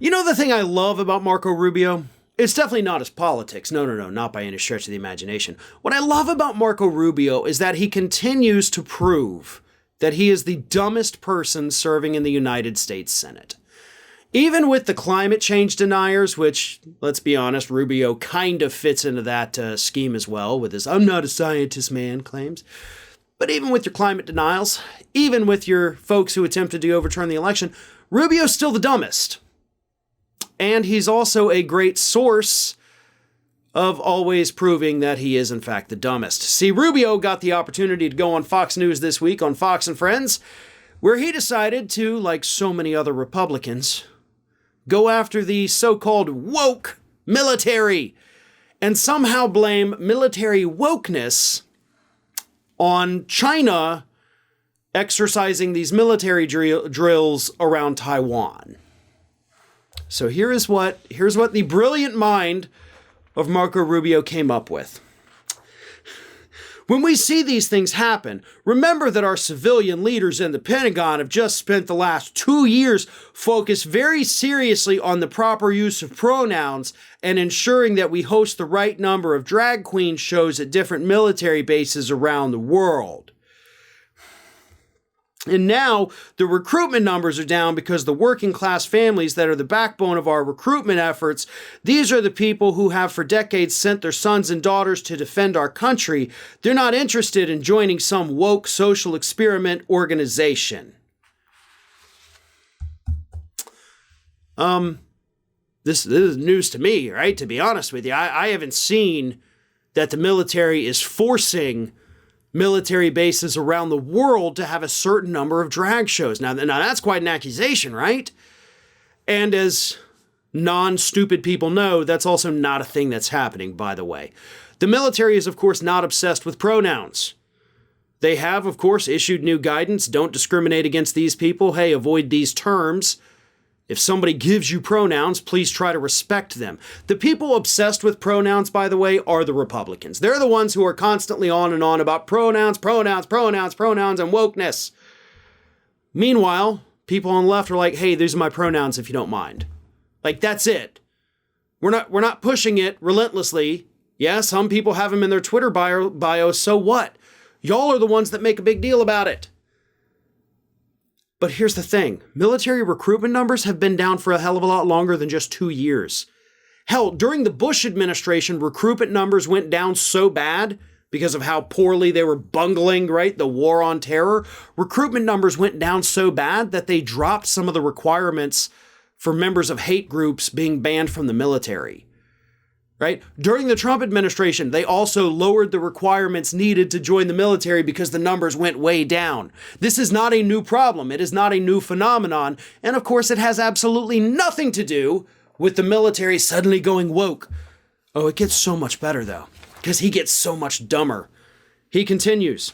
You know the thing I love about Marco Rubio? It's definitely not his politics. No, not by any stretch of the imagination. What I love about Marco Rubio is that he continues to prove that he is the dumbest person serving in the United States Senate. Even with the climate change deniers, which, let's be honest, Rubio kind of fits into that scheme as well with his "I'm not a scientist, man" claims. But even with your climate denials, even with your folks who attempted to overturn the election, Rubio's still the dumbest. And he's also a great source of always proving that he is, in fact, the dumbest. See, Rubio got the opportunity to go on Fox News this week on Fox and Friends, where he decided to, like so many other Republicans, go after the so-called woke military and somehow blame military wokeness on China exercising these military drills around Taiwan. So here's what the brilliant mind of Marco Rubio came up with. When we see these things happen, remember that our civilian leaders in the Pentagon have just spent the last 2 years focused very seriously on the proper use of pronouns and ensuring that we host the right number of drag queen shows at different military bases around the world. And now the recruitment numbers are down because the working class families that are the backbone of our recruitment efforts, these are the people who have for decades sent their sons and daughters to defend our country. They're not interested in joining some woke social experiment organization. This is news to me, right? To be honest with you, I haven't seen that the military is forcing military bases around the world to have a certain number of drag shows. Now that's quite an accusation, right? And as non-stupid people know, that's also not a thing that's happening, by the way. The military is, of course, not obsessed with pronouns. They have, of course, issued new guidance. Don't discriminate against these people. Hey, avoid these terms. If somebody gives you pronouns, please try to respect them. The people obsessed with pronouns, by the way, are the Republicans. They're the ones who are constantly on and on about pronouns, and wokeness. Meanwhile, people on the left are like, hey, these are my pronouns if you don't mind. Like, that's it. We're not pushing it relentlessly. Yeah, some people have them in their Twitter bio, so what? Y'all are the ones that make a big deal about it. But here's the thing. Military recruitment numbers have been down for a hell of a lot longer than just 2 years. Hell, during the Bush administration, recruitment numbers went down so bad because of how poorly they were bungling, right? The war on terror. Recruitment numbers went down so bad that they dropped some of the requirements for members of hate groups being banned from the military. Right? During the Trump administration, they also lowered the requirements needed to join the military because the numbers went way down. This is not a new problem. It is not a new phenomenon. And of course, it has absolutely nothing to do with the military suddenly going woke. Oh, it gets so much better, though, because he gets so much dumber. He continues.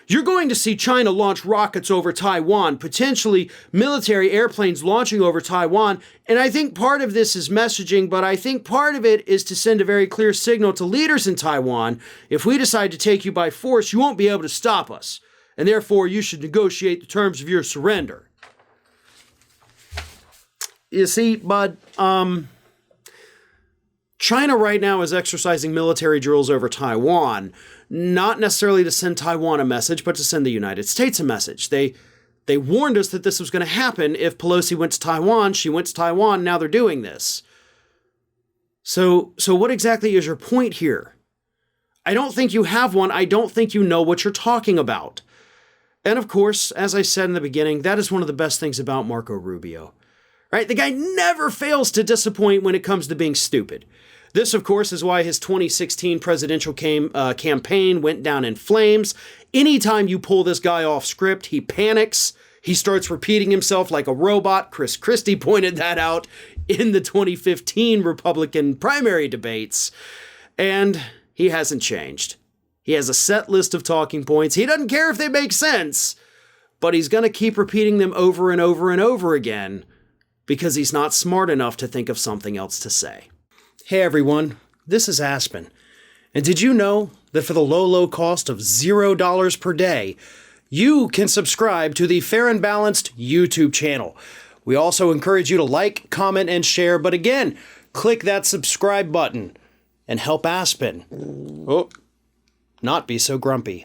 You're going to see China launch rockets over Taiwan, potentially military airplanes launching over Taiwan. And I think part of this is messaging, but I think part of it is to send a very clear signal to leaders in Taiwan. If we decide to take you by force, you won't be able to stop us. And therefore, you should negotiate the terms of your surrender. You see, bud, China right now is exercising military drills over Taiwan, not necessarily to send Taiwan a message, but to send the United States a message. They warned us that this was going to happen if Pelosi went to Taiwan. She went to Taiwan. Now they're doing this. So what exactly is your point here? I don't think you have one. I don't think you know what you're talking about. And of course, as I said in the beginning, that is one of the best things about Marco Rubio. Right? The guy never fails to disappoint when it comes to being stupid. This, of course, is why his 2016 presidential campaign went down in flames. Anytime you pull this guy off script, he panics. He starts repeating himself like a robot. Chris Christie pointed that out in the 2015 Republican primary debates. And he hasn't changed. He has a set list of talking points. He doesn't care if they make sense, but he's going to keep repeating them over and over and over again because he's not smart enough to think of something else to say. Hey everyone, this is Aspen. And did you know that for the low cost of $0 per day, you can subscribe to the Fair and Balanced YouTube channel, We also encourage you to like, comment, and share, but again, click that subscribe button and help Aspen not be so grumpy.